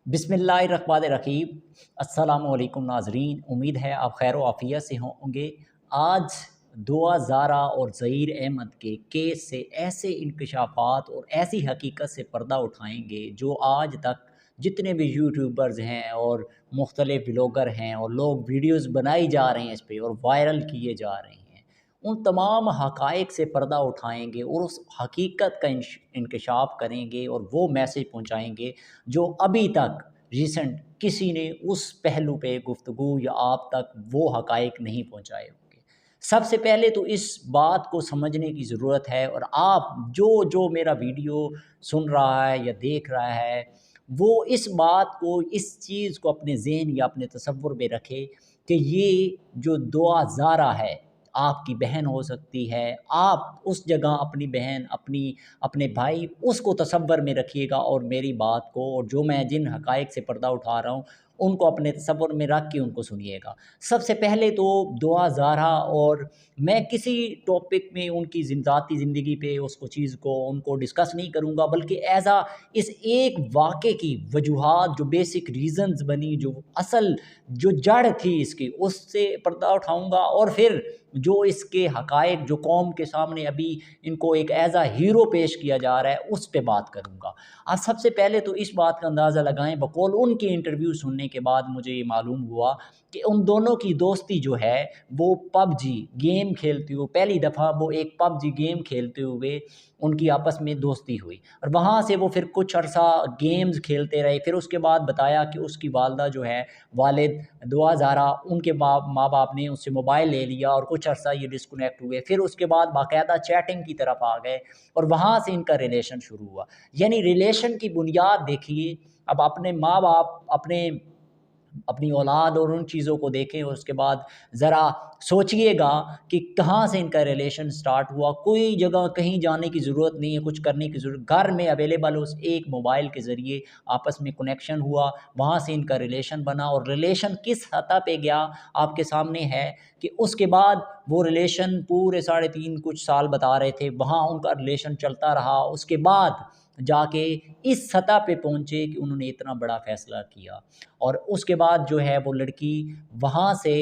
बिस्मिल्लाहिर्रहमानिर्रहीम। अस्सलामुअलैकुम नाज़रीन, उम्मीद है आप खैर आफ़ियत से होंगे। आज दुआ ज़ारा और ज़हीर अहमद के केस से ऐसे इंकशाफ़ात और ऐसी हकीकत से पर्दा उठाएँगे जो आज तक जितने भी यूट्यूबर्स हैं और मुख्तलिफ़ व्लॉगर हैं और लोग वीडियोज़ बनाई जा रहे हैं इस पे और वायरल किए जा रहे हैं, उन तमाम हक़ाइक़ से पर्दा उठाएँगे और उस हकीकत का इंकशाफ़ करेंगे और वो मैसेज पहुँचाएँगे जो अभी तक रिसेंट किसी ने उस पहलू पे गुफ्तगू या आप तक वो हक़ाइक़ नहीं पहुँचाए होंगे। सबसे पहले तो इस बात को समझने की ज़रूरत है और आप जो मेरा वीडियो सुन रहा है या देख रहा है, वो इस बात को, इस चीज़ को अपने ज़हन या अपने तसव्वुर में रखे कि ये जो दुआ ज़ारा है, आपकी बहन हो सकती है। आप उस जगह अपनी बहन, अपने भाई, उसको तसव्वुर में रखिएगा और मेरी बात को और जो मैं जिन हक़ाइक़ से पर्दा उठा रहा हूँ, उनको अपने तसव्वुर में रख के उनको सुनिएगा। सबसे पहले तो दुआ ज़ारा, और मैं किसी टॉपिक में उनकी ज़ाती ज़िंदगी पे उसको चीज़ को उनको डिस्कस नहीं करूँगा, बल्कि ऐज़ अ इस एक वाक़े की वजूहात, जो बेसिक रीज़न्स बनी, जो असल जो जड़ थी इसकी, उससे पर्दा उठाऊँगा और फिर जो इसके हक़ाइक़ जो कौम के सामने अभी इनको एक ऐज़ अ हीरो पेश किया जा रहा है, उस पे बात करूँगा। आप सबसे पहले तो इस बात का अंदाज़ा लगाएँ, बकौल उनकी इंटरव्यू सुनने के बाद मुझे ये मालूम हुआ कि उन दोनों की दोस्ती जो है वो पबजी गेम खेलते हुए, पहली दफ़ा वो एक पबजी गेम खेलते हुए उनकी आपस में दोस्ती हुई और वहाँ से वो फिर कुछ अरसा गेम्स खेलते रहे। फिर उसके बाद बताया कि उसकी वालदा जो है, वालिद दुआ ज़ारा, उनके माँ बाप ने उससे मोबाइल ले लिया और कुछ अर्सा ये डिस्कनेक्ट हुए। फिर उसके बाद बाकायदा चैटिंग की तरफ आ गए और वहाँ से इनका रिलेशन शुरू हुआ। यानी रिलेशन की बुनियाद देखिए, अब अपने माँ बाप अपनी औलाद और उन चीज़ों को देखें और उसके बाद ज़रा सोचिएगा कि कहाँ से इनका रिलेशन स्टार्ट हुआ। कोई जगह कहीं जाने की ज़रूरत नहीं है, कुछ करने की ज़रूरत, घर में अवेलेबल उस एक मोबाइल के ज़रिए आपस में कनेक्शन हुआ, वहाँ से इनका रिलेशन बना और रिलेशन किस सतह पे गया आपके सामने है कि उसके बाद वो रिलेशन पूरे 3.5 कुछ साल बता रहे थे, वहाँ उनका रिलेशन चलता रहा। उसके बाद जाके इस सतह पे पहुँचे कि उन्होंने इतना बड़ा फ़ैसला किया और उसके बाद जो है वो लड़की वहाँ से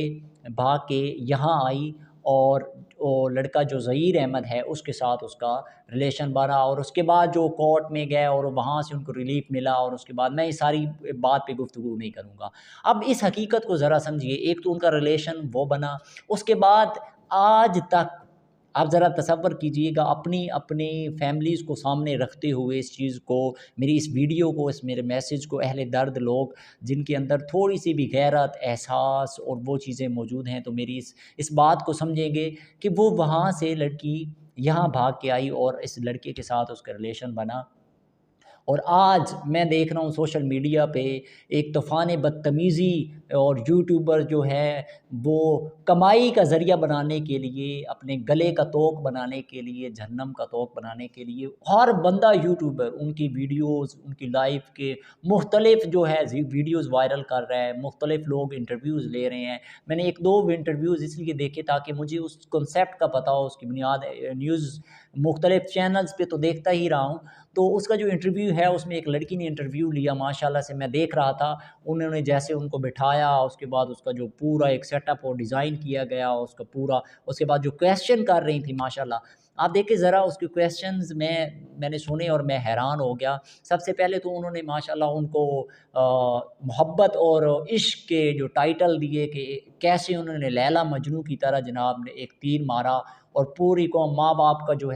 भाग के यहाँ आई और वो लड़का जो ज़हीर अहमद है उसके साथ उसका रिलेशन बना और उसके बाद जो कोर्ट में गए और वहाँ से उनको रिलीफ़ मिला और उसके बाद मैं इस सारी बात पे गुफ्तगू नहीं करूँगा। अब इस हकीकत को ज़रा समझिए, एक तो उनका रिलेशन वो बना, उसके बाद आज तक आप ज़रा तसव्वुर कीजिएगा अपनी फैमिलीज़ को सामने रखते हुए इस चीज़ को, मेरी इस वीडियो को, इस मेरे मैसेज को अहले दर्द लोग जिनके अंदर थोड़ी-सी भी गैरत, एहसास और वो चीज़ें मौजूद हैं, तो मेरी इस बात को समझेंगे कि वो वहाँ से लड़की यहाँ भाग के आई और इस लड़के के साथ उसका रिलेशन बना। और आज मैं देख रहा हूँ सोशल मीडिया पे एक तूफ़ान बदतमीज़ी और यूट्यूबर जो है वो कमाई का ज़रिया बनाने के लिए, अपने गले का तोक बनाने के लिए, जहन्नम का तोक बनाने के लिए हर बंदा यूट्यूबर उनकी वीडियोज़, उनकी लाइफ़ के मुख्तलिफ़ जो है वीडियोज़ वायरल कर रहा है, मुख्तलिफ़ लोग इंटरव्यूज़ ले रहे हैं। मैंने 1-2 इंटरव्यूज़ इसलिए देखे ताकि मुझे उस कॉन्सेप्ट का पता हो, उसकी बुनियाद न्यूज़ मुख्तलिफ़ चैनल्स पे तो देखता ही रहा हूँ। तो उसका जो इंटरव्यू है उसमें एक लड़की ने इंटरव्यू लिया, माशाल्लाह से मैं देख रहा था। उन्होंने जैसे उनको बिठाया, उसके बाद उसका जो पूरा एक सेटअप और डिज़ाइन किया गया, उसका पूरा उसके बाद जो क्वेश्चन कर रही थी माशाल्लाह, आप देखिए ज़रा उसके क्वेश्चंस मैंने सुने और मैं हैरान हो गया। सबसे पहले तो उन्होंने माशाल्लाह उनको मोहब्बत और इश्क के जो टाइटल दिए कि कैसे उन्होंने लैला मजनू की तरह जनाब ने एक तीर मारा और पूरी कौम माँ-बाप का जो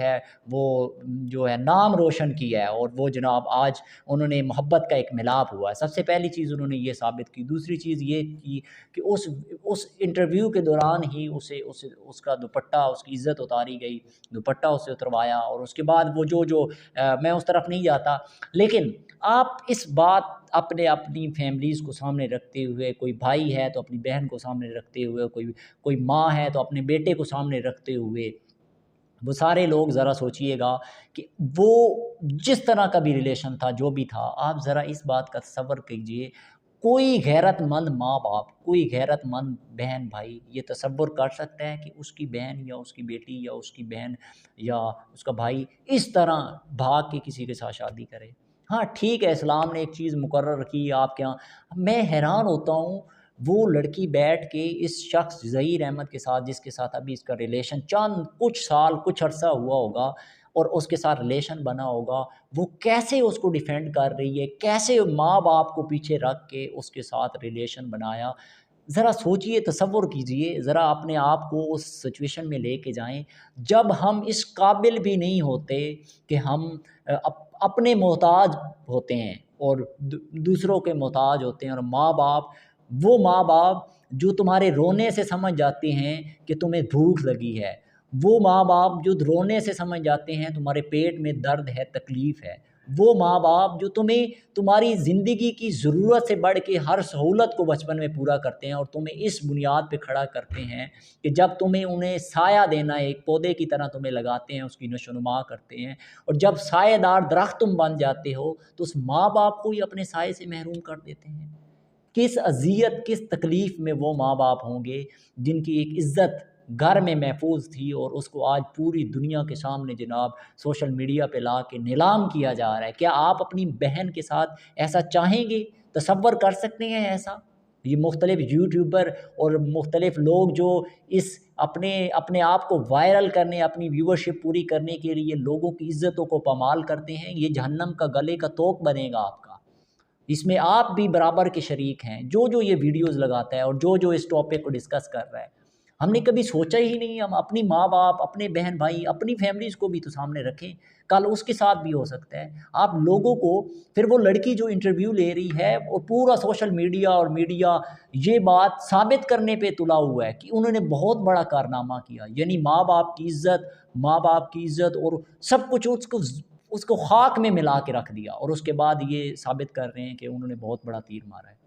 है नाम रोशन किया है और वो जनाब आज उन्होंने मोहब्बत का एक मिलाप हुआ है। सबसे पहली चीज़ उन्होंने ये साबित की। दूसरी चीज़ ये की कि उस इंटरव्यू के दौरान ही उसे उस उसका दुपट्टा, उसकी इज़्ज़त उतारी गई, दुपट्टा उसे उतरवाया और उसके बाद वो मैं उस तरफ नहीं जाता। लेकिन आप इस बात अपनी फैमिलीज़ को सामने रखते हुए, कोई भाई है तो अपनी बहन को सामने रखते हुए, कोई माँ है तो अपने बेटे को सामने रखते हुए, वो सारे लोग ज़रा सोचिएगा कि वो जिस तरह का भी रिलेशन था, जो भी था, आप ज़रा इस बात का तसव्वुर कीजिए, कोई गैरतमंद माँ-बाप, कोई गैरतमंद बहन-भाई ये तसव्वुर कर सकता है कि उसकी बहन या उसकी बेटी या उसकी बहन या उसका भाई इस तरह भाग के किसी के साथ शादी करे? हाँ, ठीक है, इस्लाम ने एक चीज़ मुकर्रर की आपके यहाँ। मैं हैरान होता हूँ, वो लड़की बैठ के इस शख़्स ज़हीर अहमद के साथ, जिसके साथ अभी इसका रिलेशन चंद कुछ साल, कुछ अरसा हुआ होगा और उसके साथ रिलेशन बना होगा, वो कैसे उसको डिफेंड कर रही है, कैसे माँ-बाप को पीछे रख के उसके साथ रिलेशन बनाया। ज़रा सोचिए, तसव्वुर कीजिए, ज़रा अपने आप को उस सिचुएशन में लेके जाएँ, जब हम इस काबिल भी नहीं होते कि हम अपने मोहताज होते हैं और दूसरों के मोहताज होते हैं, और माँ-बाप, वो माँ-बाप जो तुम्हारे रोने से समझ जाते हैं कि तुम्हें भूख लगी है, वो माँ-बाप जो रोने से समझ जाते हैं तुम्हारे पेट में दर्द है, तकलीफ़ है, वो माँ-बाप जो तुम्हें तुम्हारी ज़िंदगी की ज़रूरत से बढ़ के हर सहूलत को बचपन में पूरा करते हैं और तुम्हें इस बुनियाद पे खड़ा करते हैं कि जब तुम्हें उन्हें साया देना है, एक पौधे की तरह तुम्हें लगाते हैं, उसकी नशो-नुमा करते हैं, और जब साएदार दरख्त तुम बन जाते हो, तो उस माँ-बाप को ही अपने साए से महरूम कर देते हैं। किस अज़ियत, किस तकलीफ़ में वो माँ-बाप होंगे, जिनकी एक इज़्ज़त घर में महफूज़ थी और उसको आज पूरी दुनिया के सामने जनाब सोशल मीडिया पे ला के नीलाम किया जा रहा है। क्या आप अपनी बहन के साथ ऐसा चाहेंगे? तसव्वुर कर सकते हैं ऐसा? ये मुख़्तलिफ़ यूट्यूबर और मुख़्तलिफ़ लोग जो इस अपने अपने आप को वायरल करने, अपनी व्यूवरशिप पूरी करने के लिए लोगों की इज़्ज़तों को पामाल करते हैं, ये जहन्नम का गले का तोक बनेगा आपका। इसमें आप भी बराबर के शरीक हैं, जो ये वीडियोज़ लगाता है और जो इस टॉपिक को डिस्कस कर रहा है। हमने कभी सोचा ही नहीं, हम अपनी माँ-बाप, अपने बहन-भाई, अपनी फैमिलीज़ को भी तो सामने रखें, कल उसके साथ भी हो सकता है। आप लोगों को, फिर वो लड़की जो इंटरव्यू ले रही है, वो पूरा सोशल मीडिया और मीडिया ये बात साबित करने पे तुला हुआ है कि उन्होंने बहुत बड़ा कारनामा किया। यानी माँ-बाप की इज़्ज़त और सब कुछ उसको खाक में मिला के रख दिया, और उसके बाद ये साबित कर रहे हैं कि उन्होंने बहुत बड़ा तीर मारा है।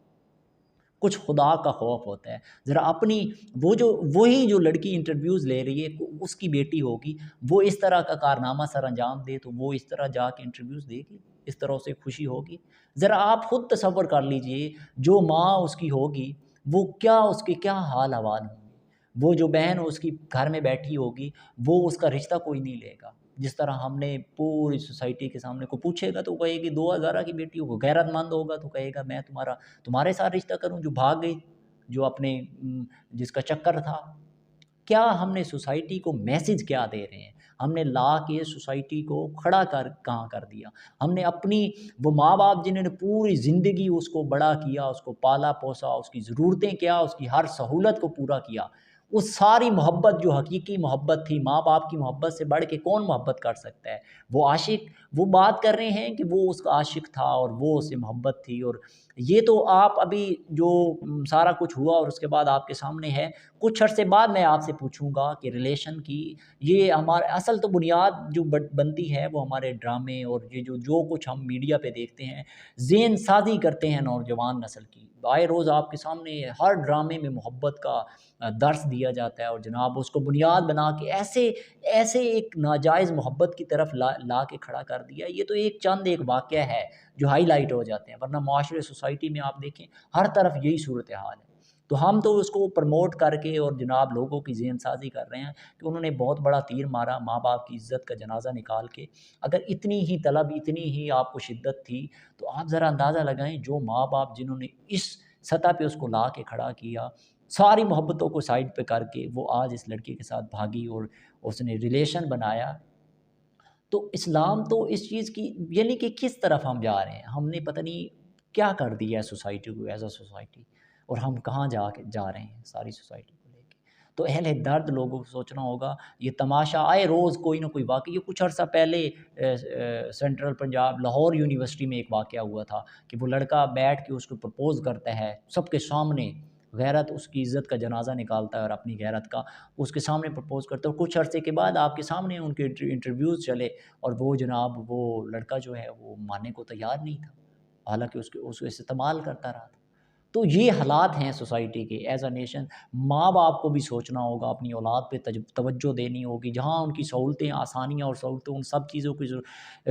कुछ खुदा का खौफ होता है। ज़रा अपनी, वही जो लड़की इंटरव्यूज़ ले रही है, उसकी बेटी होगी, वो इस तरह का कारनामा सर अंजाम दे, तो वो इस तरह जाके इंटरव्यूज़ देगी, इस तरह उसे खुशी होगी। ज़रा आप खुद तसव्वुर कर लीजिए, जो माँ उसकी होगी, वो क्या, उसके क्या हाल-अहवाल होंगे। वो जो बहन उसकी घर में बैठी होगी, वो उसका रिश्ता कोई नहीं लेगा। जिस तरह हमने पूरी सोसाइटी के सामने, को पूछेगा तो कहेगी 2000 की बेटी हो, गैरतमंद होगा तो कहेगा मैं तुम्हारे साथ रिश्ता करूँ, जो भाग गई, जो अपने जिसका चक्कर था। क्या हमने सोसाइटी को मैसेज क्या दे रहे हैं? हमने ला के सोसाइटी को खड़ा कर कहाँ कर दिया? हमने अपनी, वो माँ-बाप जिन्होंने पूरी ज़िंदगी उसको बड़ा किया, उसको पाला-पोसा, उसकी ज़रूरतें क्या, उसकी हर सहूलत को पूरा किया। उस सारी मोहब्बत जो हकीकी मोहब्बत थी, माँ-बाप की मोहब्बत से बढ़ के कौन मोहब्बत कर सकता है? वो आशिक, वो बात कर रहे हैं कि वो उसका आशिक था और वो उससे मोहब्बत थी, और ये तो आप अभी जो सारा कुछ हुआ और उसके बाद आपके सामने है। कुछ अरसे बाद मैं आपसे पूछूँगा कि रिलेशन की, ये हमारा असल तो बुनियाद जो बनती है, वो हमारे ड्रामे और ये जो कुछ हम मीडिया पे देखते हैं, ज़हन साज़ी करते हैं नौजवान नस्ल की। आए रोज़ आपके सामने हर ड्रामे में मोहब्बत का दर्स दिया जाता है, और जनाब उसको बुनियाद बना के ऐसे ऐसे एक नाजायज़ मोहब्बत की तरफ ला के खड़ा कर दिया। ये तो एक वाक़या है जो हाइलाइट हो जाते हैं, वरना माशरे सोसाइटी में आप देखें, हर तरफ यही सूरत हाल है। तो हम तो उसको प्रमोट करके और जनाब लोगों की ज़हन-साज़ी कर रहे हैं कि उन्होंने बहुत बड़ा तीर मारा, माँ-बाप की इज़्ज़त का जनाज़ा निकाल के। अगर इतनी ही तलब, इतनी ही आपको शिद्दत थी, तो आप ज़रा अंदाज़ा लगाएँ, जो माँ-बाप जिन्होंने इस सतह पे उसको ला के खड़ा किया, सारी मोहब्बतों को साइड पे करके वो आज इस लड़के के साथ भागी और उसने रिलेशन बनाया। तो इस्लाम तो इस चीज़ की, यानी कि किस तरफ हम जा रहे हैं? हमने पता नहीं क्या कर दिया है सोसाइटी को, एज़ अ सोसाइटी, और हम कहाँ जा रहे हैं सारी सोसाइटी को लेके। तो अहले दर्द लोगों को सोचना होगा, ये तमाशा आए रोज़ कोई ना कोई वाक़या। ये कुछ अर्सा पहले सेंट्रल पंजाब लाहौर यूनिवर्सिटी में एक वाक़या हुआ था कि वो लड़का बैठ के उसको प्रपोज़ करता है सबके सामने, गैरत उसकी इज़्ज़त का जनाज़ा निकालता है और अपनी गैरत का उसके सामने प्रपोज़ करता है, और कुछ अरसे के बाद आपके सामने उनके इंटरव्यूज़ चले, और वो जनाब वो लड़का जो है वो मानने को तैयार नहीं था। हालाँकि उसको इस्तेमाल करता रहा था। तो ये हालात हैं सोसाइटी के। एज़ अ नेशन माँ-बाप को भी सोचना होगा, अपनी औलाद पे तवज्जो देनी होगी। जहाँ उनकी सहूलतें, आसानियाँ और सहूलतें, उन सब चीज़ों की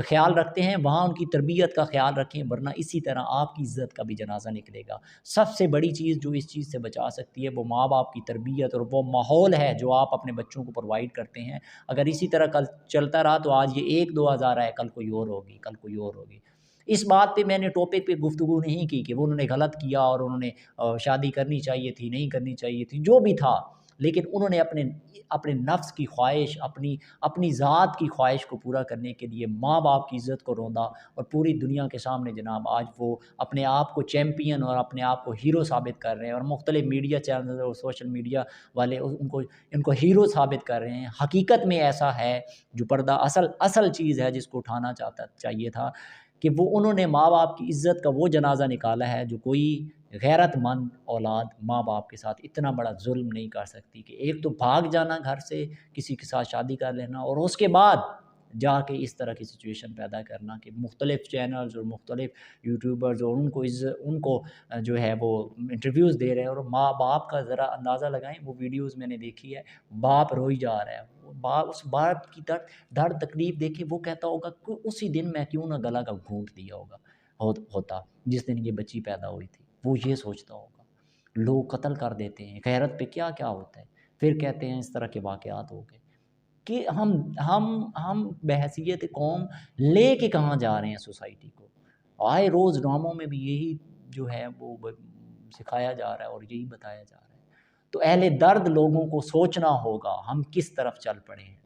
ख़्याल रखते हैं, वहाँ उनकी तरबियत का ख़्याल रखें, वरना इसी तरह आपकी इज़्ज़त का भी जनाज़ा निकलेगा। सबसे बड़ी चीज़ जो इस चीज़ से बचा सकती है, वो माँ-बाप की तरबियत और वो माहौल है जो आप अपने बच्चों को प्रोवाइड करते हैं। अगर इसी तरह कल चलता रहा, तो आज ये 1-2 हज़ार है, कल कोई और होगी, कल कोई और होगी। इस बात पे मैंने टॉपिक पे गुफ्तगू नहीं की कि वो उन्होंने गलत किया और उन्होंने शादी करनी चाहिए थी, नहीं करनी चाहिए थी, जो भी था। लेकिन उन्होंने अपने अपने नफ्स की ख्वाहिश, अपनी अपनी ज़ात की ख्वाहिश को पूरा करने के लिए माँ-बाप की इज़्ज़त को रौंदा और पूरी दुनिया के सामने जनाब आज वो अपने आप को चैंपियन और अपने आप को हीरो साबित कर रहे हैं और मुख्तलिफ़ मीडिया चैनल और सोशल मीडिया वाले उनको इनको हीरो साबित कर रहे हैं। हकीकत में ऐसा है, जो पर्दा असल असल चीज़ है जिसको उठाना चाहिए था कि वो उन्होंने माँ-बाप की इज़्ज़त का वो जनाज़ा निकाला है जो कोई गैरतमंद औलाद माँ-बाप के साथ इतना बड़ा ज़ुल्म नहीं कर सकती कि एक तो भाग जाना घर से, किसी के साथ शादी कर लेना और उसके बाद जाके इस तरह की सिचुएशन पैदा करना कि मुख्तलिफ़ चैनल्स और मुख्तलिफ़ यूट्यूबर्स और उनको जो है वो इंटरव्यूज़ दे रहे हैं और माँ-बाप का ज़रा अंदाज़ा लगाएँ, वो वीडियोज़ मैंने देखी है, बाप रोई जा रहा है। वो उस बाप की दर्द तकलीफ़ देखे वो कहता होगा कि उसी दिन मैं क्यों ना गला का घूँट दिया होता, जिस दिन ये बच्ची पैदा हुई थी। वो ये सोचता होगा। लोग कत्ल कर देते हैं, गैरत पे क्या-क्या होता है। फिर कहते हैं इस तरह के वाक़यात हो गए कि हम बहैसियत कौम लेके कहाँ जा रहे हैं सोसाइटी को। आए रोज़ ड्रामों में भी यही जो है वो सिखाया जा रहा है और यही बताया जा रहा है। तो अहले दर्द लोगों को सोचना होगा, हम किस तरफ चल पड़े हैं।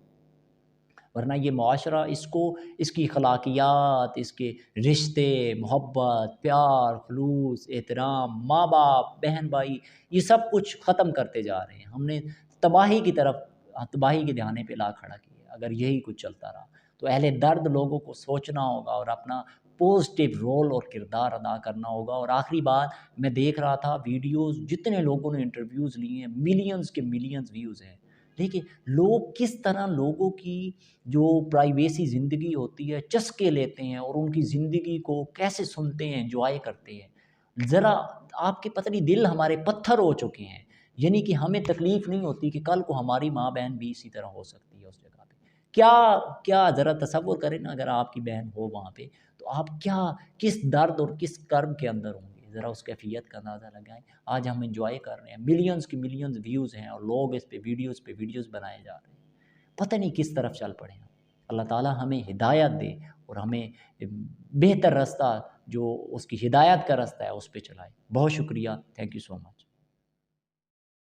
वरना ये मुआशरा इसको इसकी अखलाकियात, इसके रिश्ते, मोहब्बत, प्यार, ख़ुलूस, एहतराम, माँ-बाप, बहन-भाई ये सब कुछ ख़त्म करते जा रहे हैं। हमने तबाही की तरफ तबाही के दहाने पे ला खड़ा किया अगर यही कुछ चलता रहा। तो अहले दर्द लोगों को सोचना होगा और अपना पॉज़िटिव रोल और किरदार अदा करना होगा। और आखिरी बात मैं देख रहा था वीडियोज़ जितने लोगों ने इंटरव्यूज़ लिए हैं, मिलियंस के मिलियंस व्यूज़ हैं। देखिए, लोग किस तरह लोगों की जो प्राइवेसी ज़िंदगी होती है, चस्के लेते हैं और उनकी ज़िंदगी को कैसे सुनते हैं, एन्जॉय करते हैं। ज़रा आपके पता नहीं दिल हमारे पत्थर हो चुके हैं। यानी कि हमें तकलीफ़ नहीं होती कि कल को हमारी माँ-बहन भी इसी तरह हो सकती है उस जगह पे। क्या क्या ज़रा तसव्वुर करें ना अगर आपकी बहन हो वहाँ पे, तो आप क्या किस दर्द और किस कर्ब के अंदर होंगे? ज़रा उस कैफ़ियत का अंदाज़ा लगाएँ। आज हम एन्जॉय कर रहे हैं, मिलियंस की मिलियंस व्यूज़ हैं और लोग इस पे वीडियोज़ बनाए जा रहे हैं। पता नहीं किस तरफ चल पड़े हम। अल्लाह ताला हमें हिदायत दे और हमें बेहतर रास्ता जो उसकी हिदायत का रास्ता है उस पे चलाए। बहुत शुक्रिया। Thank you so much.